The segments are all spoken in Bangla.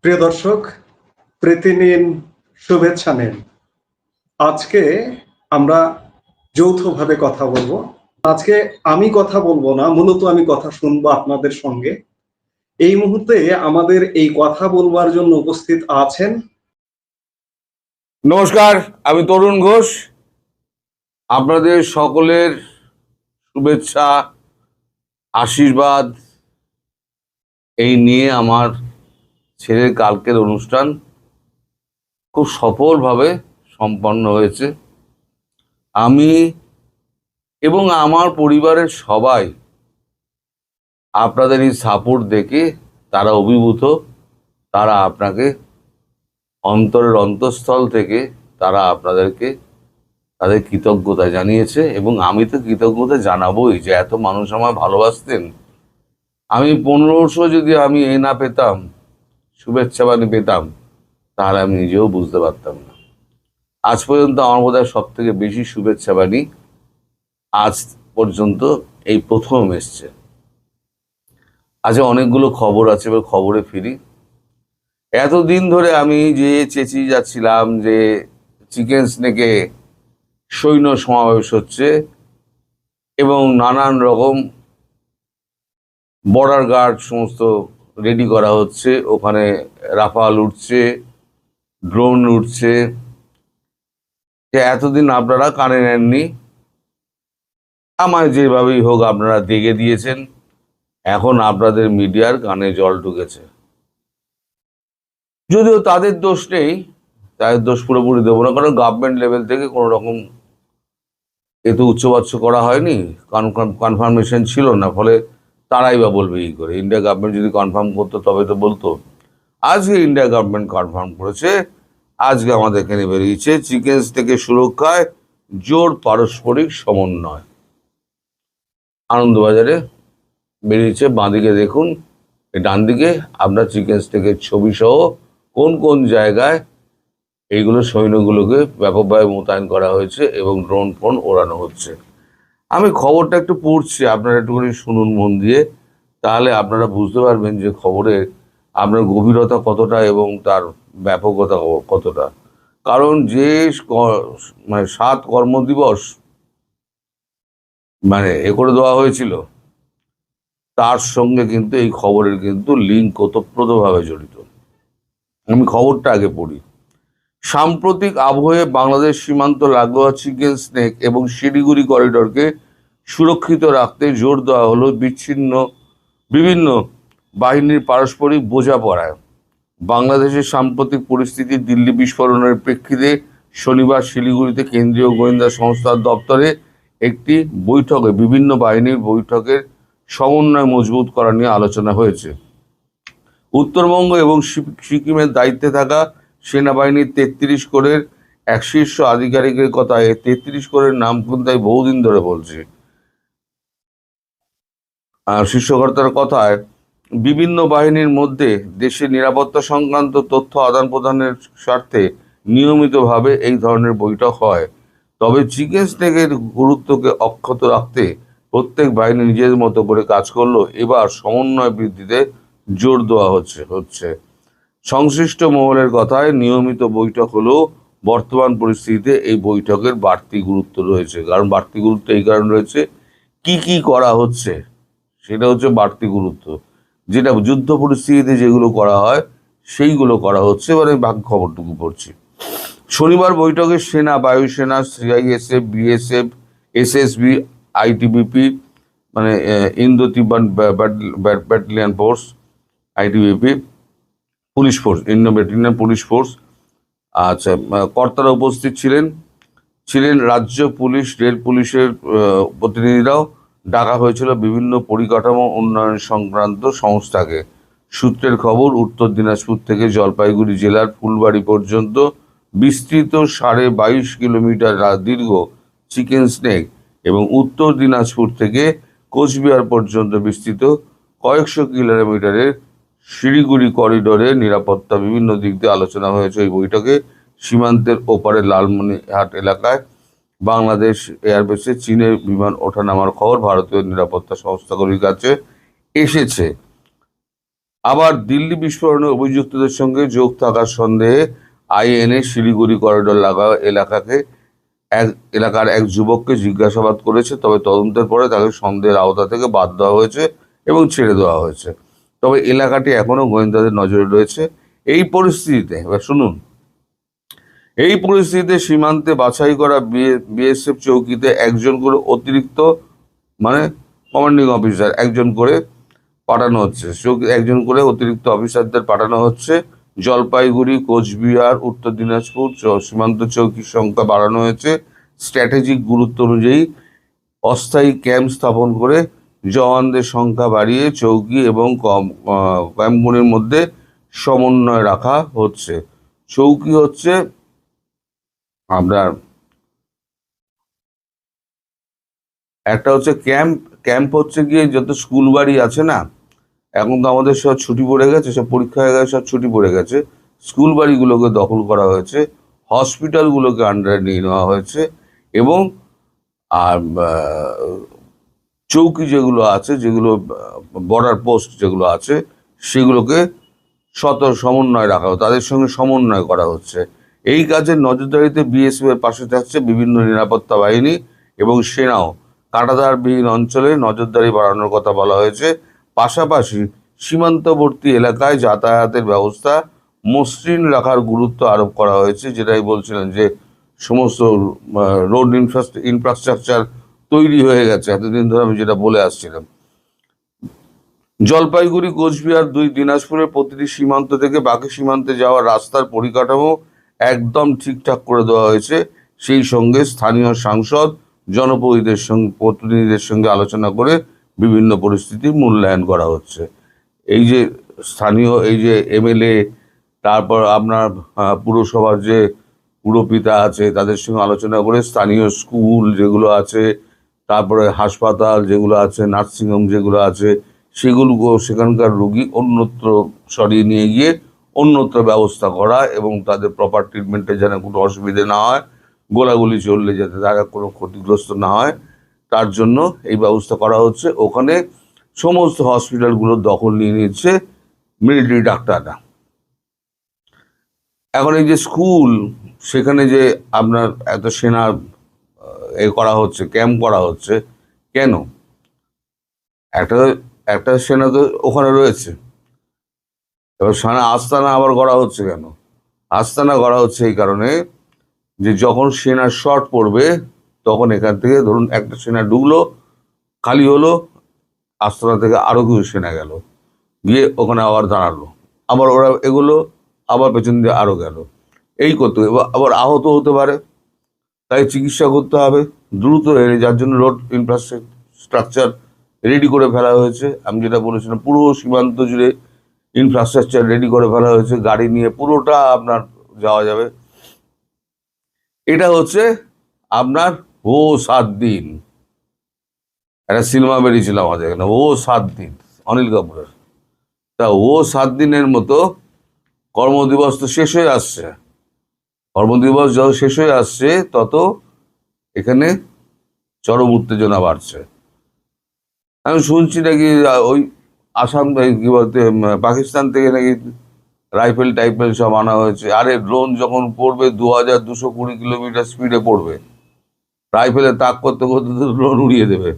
প্রিয় দর্শক, প্রীতি নিন, শুভেচ্ছা নিন। আজকে আমরা যৌথভাবে কথা বলবো। আজকে আমি কথা বলবো না, মূলত আমি কথা শুনবো আপনাদের সঙ্গে। এই মুহূর্তে আমাদের এই কথা বলবার জন্য উপস্থিত আছেন। নমস্কার, আমি তরুণ ঘোষ। আপনাদের সকলের শুভেচ্ছা, আশীর্বাদ এই নিয়ে আমার ছেলের কালকের অনুষ্ঠান খুব সফলভাবে সম্পন্ন হয়েছে। আমি এবং আমার পরিবারের সবাই আপনাদের এই সাপোর্ট দেখে তারা অভিভূত। তারা আপনাকে অন্তরের অন্তঃস্থল থেকে তারা আপনাদেরকে তাদের কৃতজ্ঞতা জানিয়েছে এবং আমি তো কৃতজ্ঞতা জানাবোই যে এত মানুষ আমায় ভালোবাসতেন। আমি 1500 যদি আমি এই না পেতাম, শুভেচ্ছা বাণী পেতাম, তাহলে আমি নিজেও বুঝতে পারতাম না। আজ পর্যন্ত আমার বোধ হয় সব থেকে বেশি শুভেচ্ছা বাণী আজ পর্যন্ত এই প্রথম এসছে। আজ অনেকগুলো খবর আছে, এবার খবরে ফিরি। এতদিন ধরে আমি যে চেঁচিয়ে যাচ্ছিলাম যে চিকেন স্নেকে সৈন্য সমাবেশ হচ্ছে এবং নানান রকম বর্ডার গার্ড সমস্ত রেডি করা হচ্ছে, ওখানে রাফাল উঠছে, ড্রোন উঠছে, যে এতদিন আপনারা কানে নেননি। আমায় যেভাবেই হোক আপনারা দেখে দিয়েছেন। এখন আপনাদের মিডিয়ার কানে জল ঢুকেছে, যদিও তাদের দোষ নেই, তাদের দোষ পুরোপুরি দেবো না, কারণ গভর্নমেন্ট লেভেল থেকে কোনো রকম এতে উচ্চবাচ্য করা হয়নি, কনফার্মেশন ছিল না, ফলে তারাই বা বলবে কি করে। ইন্ডিয়া গভর্নমেন্ট যদি কনফার্ম করতো তবে তো বলতো। আজকে ইন্ডিয়া গভর্নমেন্ট কনফার্ম করেছে, আজকে আমাদের এখানে বেরিয়েছে চিকেন থেকে সুরক্ষায় জোর পারস্পরিক সমন্বয়। আনন্দবাজারে বেরিয়েছে, বাঁদিকে দেখুন, ডান দিকে আপনার চিকেন স্টেকের ছবি সহ কোন কোন জায়গায় এইগুলো সৈন্যগুলোকে ব্যাপকভাবে মোতায়েন করা হয়েছে এবং ড্রোন ফোন ওড়ানো হচ্ছে। আমি খবরটা একটু পড়ছি, আপনারা একটুখানি শুনুন মন দিয়ে, তাহলে আপনারা বুঝতে পারবেন যে খবরের আপনার গভীরতা কতটা এবং তার ব্যাপকতা কতটা। কারণ যে মানে 7 কর্মদিবস এ করে দেওয়া হয়েছিল, তার সঙ্গে কিন্তু এই খবরের কিন্তু লিঙ্ক ওতপ্রোতভাবে জড়িত। আমি খবরটা আগে পড়ি। সাম্প্রতিক আবহে বাংলাদেশ সীমান্ত লাগোয়া চিকেন স্নেক এবং শিলিগুড়ি করিডোরকে সুরক্ষিত রাখতে জোর দেওয়া হলো বিভিন্ন বাহিনীর পারস্পরিক বোঝাপড়ায়। বাংলাদেশের সাম্প্রতিক পরিস্থিতি, দিল্লি বিস্ফোরণের প্রেক্ষিতে শনিবার শিলিগুড়িতে কেন্দ্রীয় গোয়েন্দা সংস্থার দপ্তরে একটি বৈঠকে বিভিন্ন বাহিনীর বৈঠকের সমন্বয় মজবুত করা নিয়ে আলোচনা হয়েছে। উত্তরবঙ্গ এবং সিকিমের দায়িত্বে থাকা সেনাবাহিনীর 33 কোরের এক শীর্ষ আধিকারিকের কথায় 33 কোরের নাম কিন্তু আমি বহুদিন ধরে বলছি। শীর্ষকর্তার কথায় বিভিন্ন বাহিনীর মধ্যে দেশের নিরাপত্তা সংক্রান্ত তথ্য আদান প্রদানের স্বার্থে নিয়মিতভাবে এই ধরনের বৈঠক হয়। তবে চিকেন স্নেকের গুরুত্বকে অক্ষত রাখতে প্রত্যেক বাহিনী নিজের মতো করে কাজ করলো। এবার সমন্বয় বৃদ্ধিতে জোর দেওয়া হচ্ছে। সংশ্লিষ্ট মহলের কথায় নিয়মিত বৈঠক হলেও বর্তমান পরিস্থিতিতে এই বৈঠকের বাড়তি গুরুত্ব রয়েছে। কারণ বাড়তি গুরুত্ব এই কারণে রয়েছে, কি করা হচ্ছে সেটা হচ্ছে বাড়তি গুরুত্ব। যেটা যুদ্ধ পরিস্থিতিতে যেগুলো করা হয় সেইগুলো করা হচ্ছে। এবারে বাকি খবরটুকু পড়ছি। শনিবার বৈঠকে সেনা, বায়ুসেনা, CISF, BSF, SSB, ITBP Indo Tibet battalion force, ITBP, police force, Indo battalion police force, আচ্ছা, কর্তারা উপস্থিত ছিলেন রাজ্য পুলিশ, রেল পুলিশের প্রতিনিধিরাও। ডাকা হয়েছিল বিভিন্ন পরিকাঠামো উন্নয়ন সংক্রান্ত সংস্থাকে। সূত্রের খবর, উত্তর দিনাজপুর থেকে জলপাইগুড়ি জেলার ফুলবাড়ি পর্যন্ত বিস্তৃত 22.5 কিলোমিটার দীর্ঘ চিকেন স্নেক এবং উত্তর দিনাজপুর থেকে কোচবিহার পর্যন্ত বিস্তৃত কয়েকশো কিলোমিটারের শিলিগুড়ি করিডোরের নিরাপত্তা বিভিন্ন দিক দিয়ে আলোচনা হয়েছে এই বৈঠকে। সীমান্তের ওপারে লালমনিরহাট এলাকায় বাংলাদেশ এয়ারবেসে চীনের বিমান ওঠানামার খবর ভারতীয় নিরাপত্তা সংস্থাগুলির কাছে এসেছে। আবার দিল্লি বিস্ফোরণে অভিযুক্তদের সঙ্গে যোগ থাকার সন্দেহে আইএনএ শিলিগুড়ি করিডোর এলাকার এক যুবককে জিজ্ঞাসাবাদ করেছে, তবে তদন্তের পরে তাকে সন্দেহের আওতা থেকে বাদ দেওয়া হয়েছে এবং ছেড়ে দেওয়া হয়েছে। তবে এলাকাটি এখনো গোয়েন্দাদের নজরে রয়েছে। এই পরিস্থিতিতে, এবার শুনুন, এই পরিস্থিতিতে সীমান্তে বাছাই করা বিএসএফ চৌকিতে একজন করে অতিরিক্ত, মানে কমান্ডিং অফিসার একজন করে পাঠানো হচ্ছে, একজন করে অতিরিক্ত অফিসারদের পাঠানো হচ্ছে। জলপাইগুড়ি, কোচবিহার, উত্তর দিনাজপুর সীমান্ত চৌকির সংখ্যা বাড়ানো হয়েছে। স্ট্র্যাটেজিক গুরুত্ব অনুযায়ী অস্থায়ী ক্যাম্প স্থাপন করে জওয়ানদের সংখ্যা বাড়িয়ে চৌকি এবং ক্যাম্পগুলির মধ্যে সমন্বয় রাখা হচ্ছে। চৌকি হচ্ছে আপনার, একটা হচ্ছে ক্যাম্প। ক্যাম্প হচ্ছে গিয়ে যত স্কুল বাড়ি আছে না, এখন তো আমাদের সব ছুটি পড়ে গেছে, সব পরীক্ষা হয়ে গেছে, সব ছুটি পড়ে গেছে। স্কুল বাড়িগুলোকে দখল করা হয়েছে, হসপিটালগুলোকে আন্ডারে নিয়ে নেওয়া হয়েছে, এবং আর চৌকি যেগুলো আছে, যেগুলো বর্ডার পোস্ট যেগুলো আছে, সেগুলোকে সমন্বয় রাখা হচ্ছে, তাদের সঙ্গে সমন্বয় করা হচ্ছে। এই কাজের নজরদারিতে বিএসএফ এর পাশে থাকছে বিভিন্ন নিরাপত্তা বাহিনী এবং সেনাও। কাঁটাতারবিহীন অঞ্চলে নজরদারি বাড়ানোর কথা বলা হয়েছে। পাশাপাশি সীমান্তবর্তী এলাকায় যাতায়াতের ব্যবস্থা মসৃণ রাখার গুরুত্ব আরোপ করা হয়েছে। যেটাই বলছিলেন যে সমস্ত রোড ইনফ্রাস্ট্রাকচার তৈরি হয়ে গেছে, এতদিন ধরে আমি যেটা বলে আসছিলাম। জলপাইগুড়ি, কোচবিহার, দিনাজপুরের প্রতিটি সীমান্ত থেকে বাকি সীমান্তে যাওয়ার রাস্তার পরিকাঠামো একদম ঠিকঠাক করে দেওয়া হয়েছে। সেই সঙ্গে স্থানীয় সাংসদ, প্রতিনিধিদের সঙ্গে আলোচনা করে বিভিন্ন পরিস্থিতির মূল্যায়ন করা হচ্ছে। এই যে স্থানীয়, এই যে এমএলএ, তারপর আপনার পুরসভার যে পুরপিতা আছে, তাদের সঙ্গে আলোচনা করে স্থানীয় স্কুল যেগুলো আছে, তারপরে হাসপাতাল যেগুলো আছে, নার্সিংহোম যেগুলো আছে, সেগুলো সেখানকার রোগী অন্যত্র সরিয়ে নিয়ে গিয়ে অন্যত্র ব্যবস্থা করা এবং তাদের প্রপার ট্রিটমেন্টে যেন কোনো অসুবিধে না হয়, গোলাগুলি চললে যাতে তারা কোনো ক্ষতিগ্রস্ত না হয়, তার জন্য এই ব্যবস্থা করা হচ্ছে। ওখানে সমস্ত হসপিটালগুলোর দখল নিয়ে নিচ্ছে মিলিটারি ডাক্তাররা। এখন এই যে স্কুল, সেখানে যে আপনার এত সেনা করা হচ্ছে, ক্যাম্প করা হচ্ছে, কেন? একটা একটা সেনা তো ওখানে রয়েছে, এবার সেনা আস্তানা আবার করা হচ্ছে কেন? আস্তানা করা হচ্ছে এই কারণে যে যখন সেনা শর্ট পড়বে, তখন এখান থেকে ধরুন একটা সেনা ঢুকলো, খালি হলো, আস্তানা থেকে আরো কিছু সেনা গেল, গিয়ে ওখানে আবার দাঁড়ালো, আবার ওরা এগুলো, আবার পেছন দিয়ে আরো গেল, এই করতে। আবার আহত হতে পারে, তাই চিকিৎসা করতে হবে দ্রুত এলে, যার জন্য রোড ইনফ্রাস্ট্রাকচার রেডি করে ফেলা হয়েছে। আমি যেটা বলেছিলাম, পুরো সীমান্ত জুড়ে ইনফ্রাস্ট্রাকচার রেডি করে ফেলা হয়েছে, গাড়ি নিয়ে পুরোটা আপনার যাওয়া যাবে। এটা হচ্ছে আপনার ও 7 দিন, একটা সিনেমা বেরিয়েছিল আমাদের এখানে, ও 7 দিন, অনিল কাপুরের। তা ও 7 দিনের মতো কর্মদিবস তো শেষ হয়ে আসছে। কর্মদিবস যত শেষ হয়ে আসছে, তত এখানে চরম উত্তেজনা বাড়ছে। আমি শুনছি নাকি ওই আসাম, কি বলতে, পাকিস্তান থেকে নাকি রাইফেল টাইফেল সব আনা হয়েছে। আরে ড্রোন যখন পড়বে 2220 কিলোমিটার স্পিডে পড়বে, রাইফেলে তাক করতে করতে তো ড্রোন উড়িয়ে দেবে।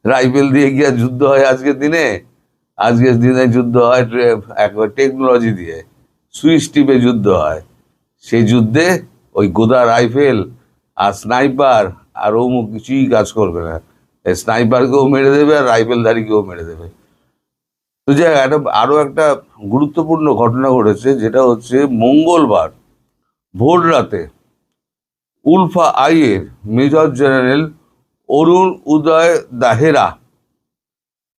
রাইফেল দিয়ে কি আর যুদ্ধ হয় আজকের দিনে? আজকের দিনে যুদ্ধ হয় একবার টেকনোলজি দিয়ে, সুইচ টিপে যুদ্ধ হয়। সেই যুদ্ধে ওই গোদা রাইফেল আর স্নাইপার আর অমুক কিছুই কাজ করবে না। স্নাইপারকেও মেরে দেবে আর রাইফেলধারীকেও মেরে দেবে। তো যাই হোক, আরো একটা গুরুত্বপূর্ণ ঘটনা ঘটেছে, যেটা হচ্ছে মঙ্গলবার ভোর রাতে উলফা এর মেজর জেনারেল অরুণ উদয় দাহেরা,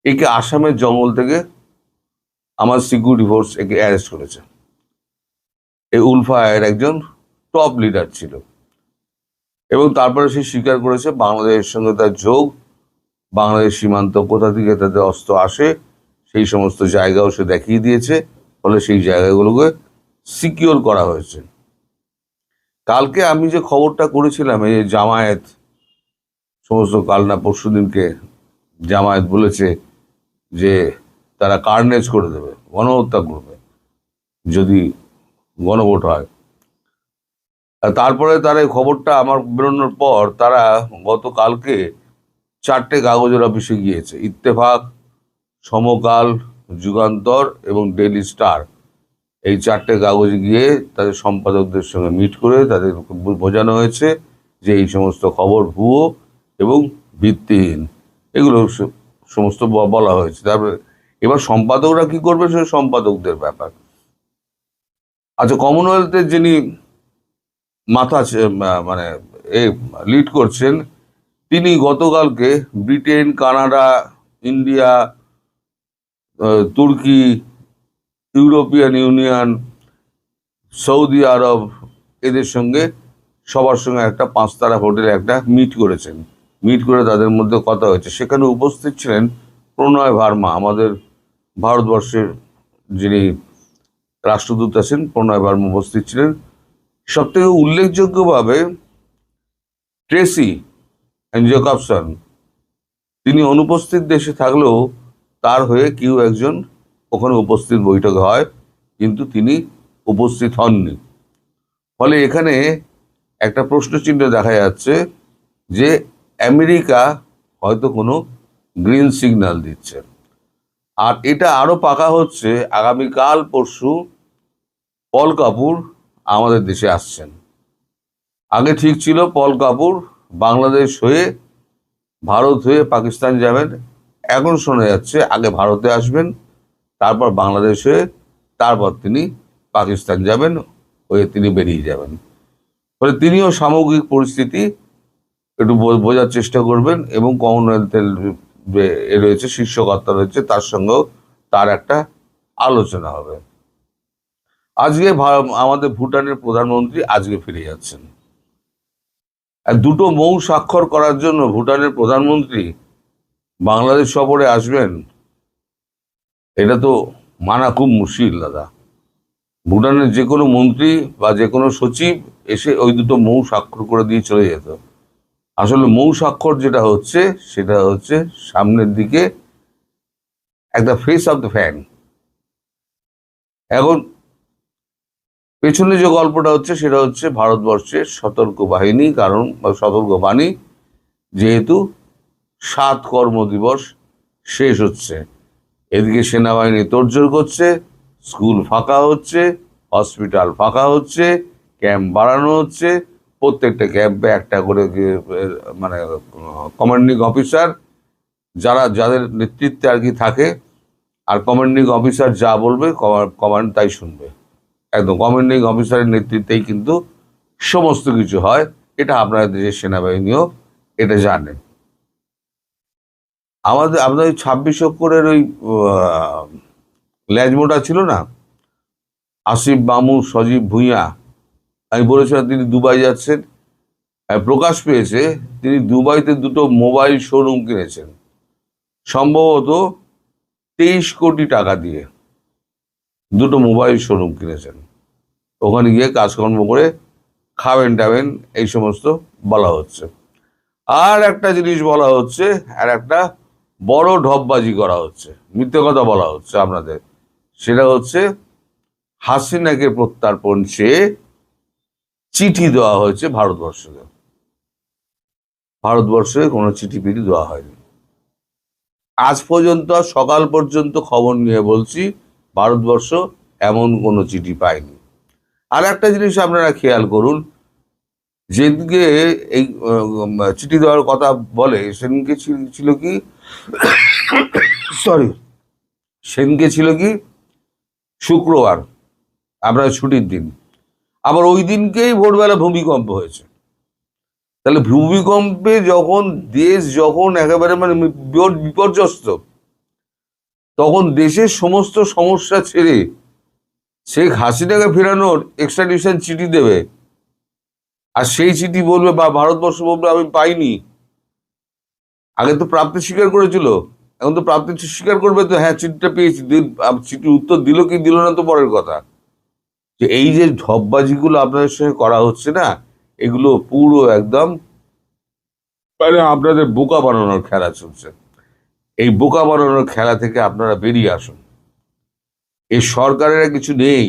একে আসামের জঙ্গল থেকে আমার সিকিউরিটি ফোর্স একে অ্যারেস্ট করেছে। এই উলফা এর একজন টপ লিডার ছিল, এবং তারপরে সে স্বীকার করেছে বাংলাদেশের সঙ্গে তার যোগ, বাংলাদেশ সীমান্ত কোথা থেকে তাদের অস্ত্র আসে সেই সমস্ত জায়গাও সে দেখিয়ে দিয়েছে। ফলে সেই জায়গাগুলোকে সিকিওর করা হয়েছে। কালকে আমি যে খবরটা করেছিলাম, এই জামায়াত সমস্ত, কাল না পরশু দিনকে জামায়াত বলেছে যে তারা কার্নেজ করে দেবে, গণহত্যা করবে যদি গণভোট হয়। আর তারপরে তারা এই খবরটা আমার বেরোনোর পর তারা গতকালকে 4টে কাগজের অফিসে গিয়েছে, ইত্তেফাক, সমকাল, যুগান্তর এবং ডেইলি স্টার। এই 4টে কাগজে গিয়ে তাদের সম্পাদকদের সঙ্গে মিট করে তাদের বোঝানো হয়েছে যে এই সমস্ত খবর ভুয়ো এবং ভিত্তিহীন, এগুলো সমস্ত বলা হয়েছে। তারপরে এবার সম্পাদকরা কি করবে সে সম্পাদকদের ব্যাপার। আচ্ছা, কমনওয়েলথের যিনি মাথা মানে লিড করছেন, তিনি গতকালকে ব্রিটেন, কানাডা, ইন্ডিয়া, তুর্কি, ইউরোপিয়ান ইউনিয়ন, সৌদি আরব, এদের সঙ্গে সবার সঙ্গে একটা 5 তারা হোটেলে একটা মিট করেছেন। মিট করে তাদের মধ্যে কথা হয়েছে। সেখানে উপস্থিত ছিলেন প্রণয় ভার্মা, আমাদের ভারতবর্ষের যিনি রাষ্ট্রদূত আছেন, প্রণয় ভার্মা উপস্থিত ছিলেন। সব থেকে উল্লেখযোগ্যভাবে ট্রেসি জেকবসন, তিনি অনুপস্থিত দেশে থাকলেও তার হয়ে কেউ একজন ওখানে উপস্থিত বৈঠকে হয়, কিন্তু তিনি উপস্থিত হননি। ফলে এখানে একটা প্রশ্নচিহ্ন দেখা যাচ্ছে যে আমেরিকা হয়তো কোনো গ্রিন সিগন্যাল দিচ্ছে। আর এটা আরো পাকা হচ্ছে আগামীকাল পরশু পল কাপুর আমাদের দেশে আসছেন। আগে ঠিক ছিল পল কাপুর বাংলাদেশ হয়ে, ভারত হয়ে পাকিস্তান যাবেন। এখন শোনা যাচ্ছে আগে ভারতে আসবেন, তারপর বাংলাদেশ হয়ে, তারপর তিনি পাকিস্তান যাবেন, হয়ে তিনি বেরিয়ে যাবেন। ফলে তিনিও সামগ্রিক পরিস্থিতি একটু বোঝার চেষ্টা করবেন এবং কমনওয়েলথের রয়েছে শীর্ষকর্তা রয়েছে, তার সঙ্গেও তার একটা আলোচনা হবে। আজকে আমাদের ভুটানের প্রধানমন্ত্রী আজকে ফিরে যাচ্ছেন। আর 2টো মৌ স্বাক্ষর করার জন্য ভুটানের প্রধানমন্ত্রী বাংলাদেশ সফরে আসবেন, এটা তো মানা খুব মুশকিল দাদা। ভুটানের যে কোনো মন্ত্রী বা যে কোনো সচিব এসে ওই 2টো মৌ স্বাক্ষর করে দিয়ে চলে যেত। আসলে মৌ স্বাক্ষর যেটা হচ্ছে সেটা হচ্ছে সামনের দিকে একটা ফেস অফ দ্য ফ্যান। এখন পেছনে যে গল্পটা হচ্ছে সেটা হচ্ছে ভারতবর্ষের সতর্ক বাহিনী, কারণ সতর্ক বাণী, যেহেতু 7 কর্মদিবস শেষ হচ্ছে, এদিকে সেনাবাহিনী তোড়জোড় করছে, স্কুল ফাঁকা হচ্ছে, হসপিটাল ফাঁকা হচ্ছে, ক্যাম্প বাড়ানো হচ্ছে, প্রত্যেকটা ক্যাম্পে একটা করে মানে কমান্ডিং অফিসার, যাদের নেতৃত্বে আর কি থাকে, আর কমান্ডিং অফিসার যা বলবে কমান্ড তাই শুনবে। একদম কমান্ডিং অফিসারের নেতৃত্বেই কিন্তু সমস্ত কিছু হয়। এটা আপনাদের দেশের সেনাবাহিনীও এটা জানে। আপনাদের 26 অক্ষরের ওই ল্যাজমোটা ছিল না, আসিফ মামু, সজীব ভুঁইয়া, আমি বলেছিলাম তিনি দুবাই যাচ্ছেন। প্রকাশ পেয়েছে তিনি দুবাইতে 2টো মোবাইল শোরুম কিনেছেন, সম্ভবত 23 কোটি টাকা দিয়ে 2টো মোবাইল শোরুম কিনেছেন। ওখানে গিয়ে কাজকর্ম করে খাবেন টাবেন, এই সমস্ত বলা হচ্ছে। আর একটা জিনিস বলা হচ্ছে, আর একটা বড় ঢপবাজি করা হচ্ছে, মিথ্যে কথা বলা হচ্ছে আপনাদের। সেটা হচ্ছে হাসিনাকে প্রত্যর্পণ চেয়ে চিঠি দেওয়া হয়েছে ভারতবর্ষকে। ভারতবর্ষে কোনো চিঠি পিঠি দেওয়া হয়নি আজ পর্যন্ত। সকাল পর্যন্ত খবর নিয়ে বলছি, ভারতবর্ষ এমন কোনো চিঠি পায়নি। আর একটা জিনিস আপনারা খেয়াল করুন, যেদিকে এই চিঠি দেওয়ার কথা বলে সেদিনকে ছিল কি সেদিনকে ছিল কি শুক্রবার, আপনার ছুটির দিন। আবার ওই দিনকেই ভোরবেলা ভূমিকম্প হয়েছে। তাহলে ভূমিকম্পে যখন দেশ একেবারে মানে বিপর্যস্ত, তখন দেশের সমস্ত সমস্যা ছেড়ে শেখ হাসিনাকে ফেরানোর এক্সট্রাডিশন চিঠি দেবে, আর সেই চিঠি বলবে বা ভারতবর্ষ বলবে আমি পাইনি। আগে তো প্রাপ্তি স্বীকার করেছিল, এখন তো প্রাপ্তি স্বীকার করবে তো, হ্যাঁ চিঠিটা পেয়েছি। চিঠির উত্তর দিল কি দিল না তো পরের কথা। যে এই যে ঢপবাজিগুলো আপনাদের সঙ্গে করা হচ্ছে না, এগুলো পুরো একদম মানে আপনাদের বোকা বানানোর খেলা চলছে। এই বোকা বানানোর খেলা থেকে আপনারা বেরিয়ে আসুন। এই সরকারের আর কিছু নেই,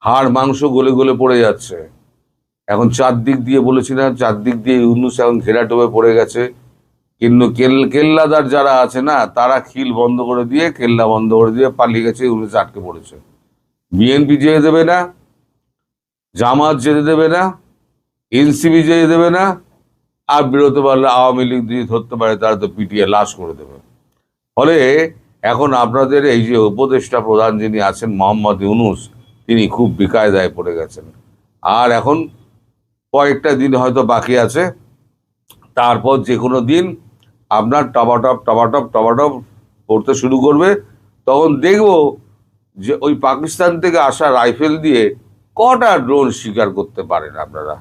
হাড় মাংস গলে গলে পড়ে যাচ্ছে। এখন চারদিক দিয়ে বলেছি না, চারদিক দিয়ে ইউনূস এখন ঘেরা টোপে পড়ে গেছে। কিন্তু কেল্লাদার যারা আছে না, তারা খিল বন্ধ করে দিয়ে, কেল্লা বন্ধ করে দিয়ে পালিয়ে গেছে, ইউনূস আটকে পড়েছে। বিএনপি যেতে দেবে না, জামাত যেতে দেবে না, এনসিপি যেতে দেবে না, আর বেরোতে পারলে আওয়ামী লীগ দিয়ে ধরতে পারে, তারা তো পিটিয়ে লাশ করে দেবে। ফলে এখন আপনাদের এই যে উপদেষ্টা প্রধান যিনি আছেন মোহাম্মদ ইউনূস, তিনি খুব বিকায়দায় পড়ে গেছেন। আর এখন কয়েকটা দিন হয়তো বাকি আছে, তারপর যে কোনো দিন আপনার টপাটপ টপাটপ টপাটপ পড়তে শুরু করবে। তখন দেখব যে ওই পাকিস্তান থেকে আসা রাইফেল দিয়ে কটা ড্রোন শিকার করতে পারেন আপনারা।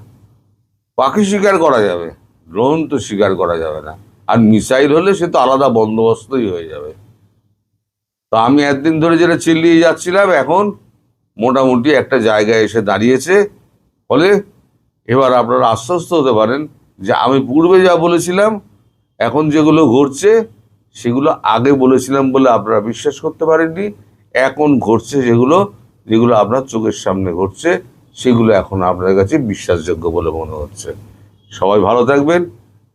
পাখি শিকার করা যাবে, ড্রোন তো শিকার করা যাবে না। আর মিসাইল হলে সে তো আলাদা বন্দোবস্তই হয়ে যাবে। তো আমি একদিন ধরে যেটা চিল্লিয়ে যাচ্ছিলাম, এখন মোটামুটি একটা জায়গায় এসে দাঁড়িয়েছে। ফলে এবার আপনারা আশ্বস্ত হতে পারেন যে আমি পূর্বে যা বলেছিলাম, এখন যেগুলো ঘটছে সেগুলো আগে বলেছিলাম বলে আপনারা বিশ্বাস করতে পারেননি। এখন ঘটছে যেগুলো, যেগুলো আপনার চোখের সামনে ঘটছে, সেগুলো এখন আপনার কাছে বিশ্বাসযোগ্য বলে মনে হচ্ছে। সবাই ভালো থাকবেন,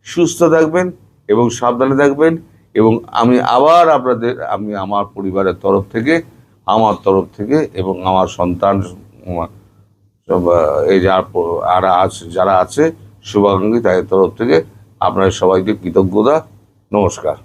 সুস্থ থাকবেন এবং সাবধানে থাকবেন। এবং আমি আবার আপনাদের, আমি আমার পরিবারের তরফ থেকে, আমার তরফ থেকে এবং আমার সন্তান সব, এই যারা আছে শুভাকাঙ্ক্ষী, তাদের তরফ থেকে আপনাদের সবাইকে কৃতজ্ঞতা, নমস্কার।